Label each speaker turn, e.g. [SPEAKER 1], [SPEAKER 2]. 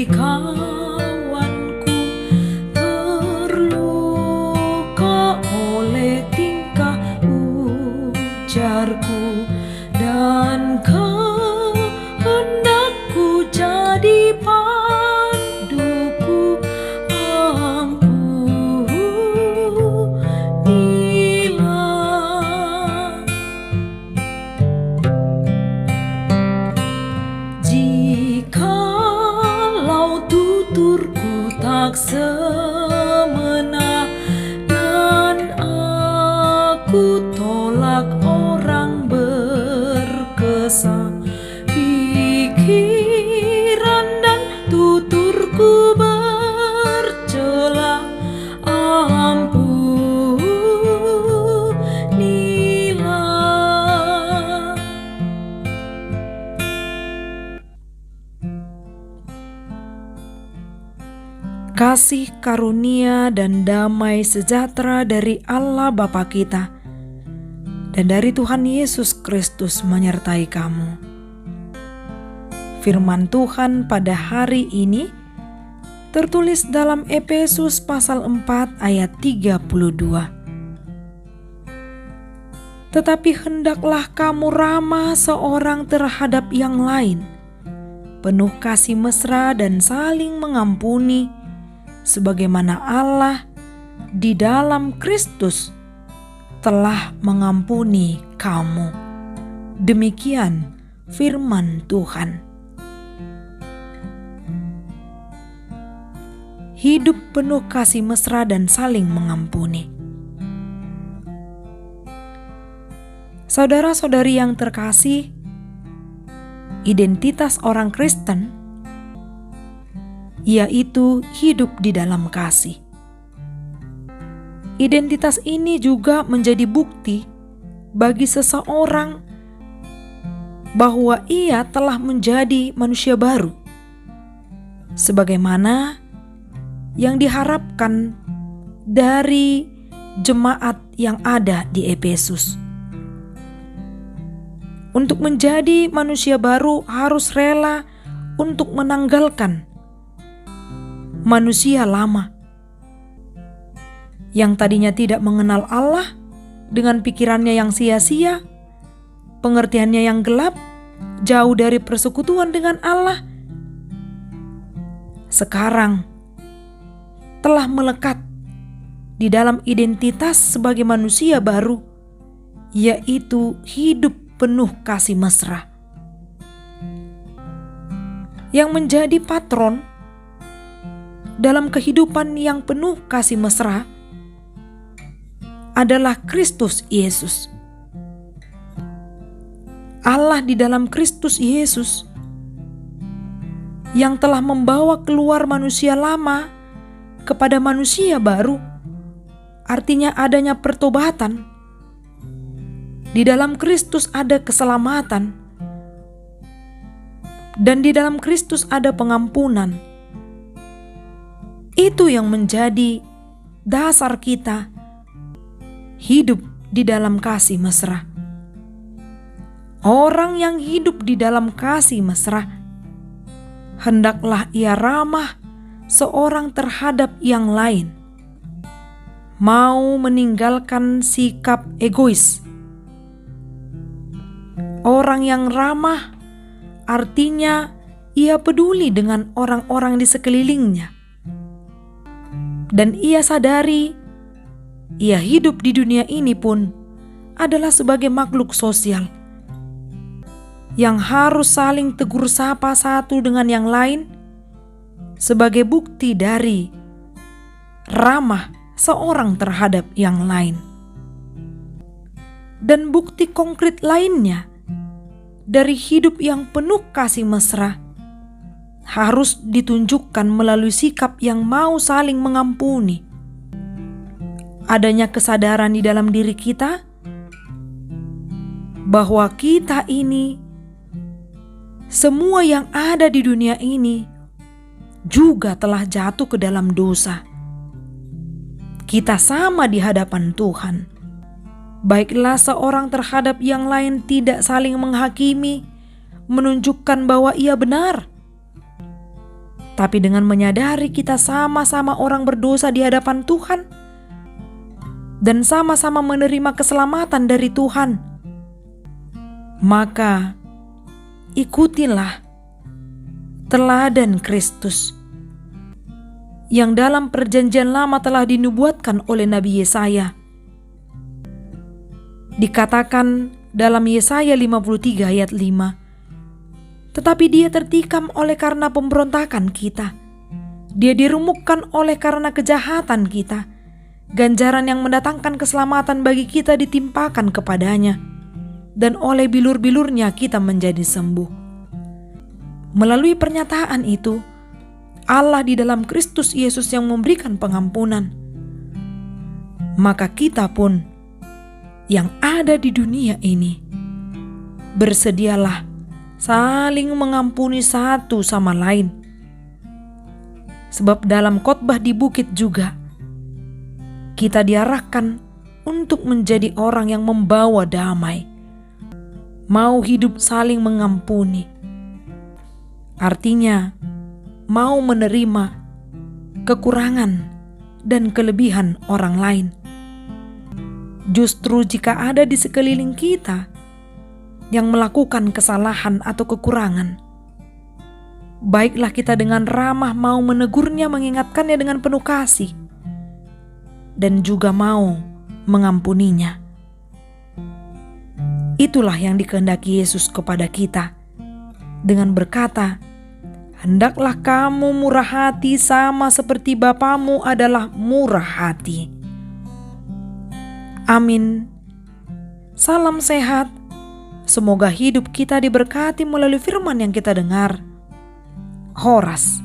[SPEAKER 1] kawanku terluka oleh tingkah ujarku, dan kehendakku jadi panduku. Ampunilah. Jikalau tuturku tak semena dan aku tolak orang berkesan, pikiran dan tuturku bercela, ampunilah. Kasih karunia dan damai sejahtera dari Allah Bapa kita dan dari Tuhan Yesus Kristus menyertai kamu. Firman Tuhan pada hari ini tertulis dalam Efesus pasal 4 ayat 32. Tetapi hendaklah kamu ramah seorang terhadap yang lain, penuh kasih mesra dan saling mengampuni, sebagaimana Allah di dalam Kristus telah mengampuni kamu. Demikian firman Tuhan. Hidup penuh kasih mesra dan saling mengampuni. Saudara-saudari yang terkasih, identitas orang Kristen yaitu hidup di dalam kasih. Identitas ini juga menjadi bukti bagi seseorang bahwa ia telah menjadi manusia baru, sebagaimana yang diharapkan dari jemaat yang ada di Efesus. Untuk menjadi manusia baru harus rela untuk menanggalkan manusia lama yang tadinya tidak mengenal Allah dengan pikirannya yang sia-sia, pengertiannya yang gelap, jauh dari persekutuan dengan Allah. Sekarang telah melekat di dalam identitas sebagai manusia baru, yaitu hidup penuh kasih mesra. Yang menjadi patron dalam kehidupan yang penuh kasih mesra adalah Kristus Yesus. Allah di dalam Kristus Yesus yang telah membawa keluar manusia lama kepada manusia baru, artinya adanya pertobatan. Di dalam Kristus ada keselamatan, dan di dalam Kristus ada pengampunan. Itu yang menjadi dasar kita hidup di dalam kasih mesra. Orang yang hidup di dalam kasih mesra, hendaklah ia ramah seorang terhadap yang lain, mau meninggalkan sikap egois. Orang yang ramah artinya ia peduli dengan orang-orang di sekelilingnya. Dan ia sadari, ia hidup di dunia ini pun adalah sebagai makhluk sosial yang harus saling tegur sapa satu dengan yang lain sebagai bukti dari ramah seorang terhadap yang lain. Dan bukti konkret lainnya dari hidup yang penuh kasih mesra harus ditunjukkan melalui sikap yang mau saling mengampuni. Adanya kesadaran di dalam diri kita bahwa kita ini, semua yang ada di dunia ini juga telah jatuh ke dalam dosa. Kita sama di hadapan Tuhan. Baiklah seorang terhadap yang lain tidak saling menghakimi, menunjukkan bahwa ia benar. Tapi dengan menyadari kita sama-sama orang berdosa di hadapan Tuhan dan sama-sama menerima keselamatan dari Tuhan, maka ikutilah teladan Kristus yang dalam perjanjian lama telah dinubuatkan oleh Nabi Yesaya. Dikatakan dalam Yesaya 53 ayat 5, tetapi dia tertikam oleh karena pemberontakan kita. Dia diremukkan oleh karena kejahatan kita. Ganjaran yang mendatangkan keselamatan bagi kita ditimpakan kepadanya. Dan oleh bilur-bilurnya kita menjadi sembuh. Melalui pernyataan itu, Allah di dalam Kristus Yesus yang memberikan pengampunan. Maka kita pun yang ada di dunia ini, bersedialah saling mengampuni satu sama lain. Sebab dalam khotbah di bukit juga, kita diarahkan untuk menjadi orang yang membawa damai, mau hidup saling mengampuni. Artinya, mau menerima kekurangan dan kelebihan orang lain. Justru jika ada di sekeliling kita yang melakukan kesalahan atau kekurangan, baiklah kita dengan ramah mau menegurnya, mengingatkannya dengan penuh kasih, dan juga mau mengampuninya. Itulah yang dikehendaki Yesus kepada kita dengan berkata, "Hendaklah kamu murah hati sama seperti Bapamu adalah murah hati." Amin. Salam sehat. Semoga hidup kita diberkati melalui firman yang kita dengar. Horas.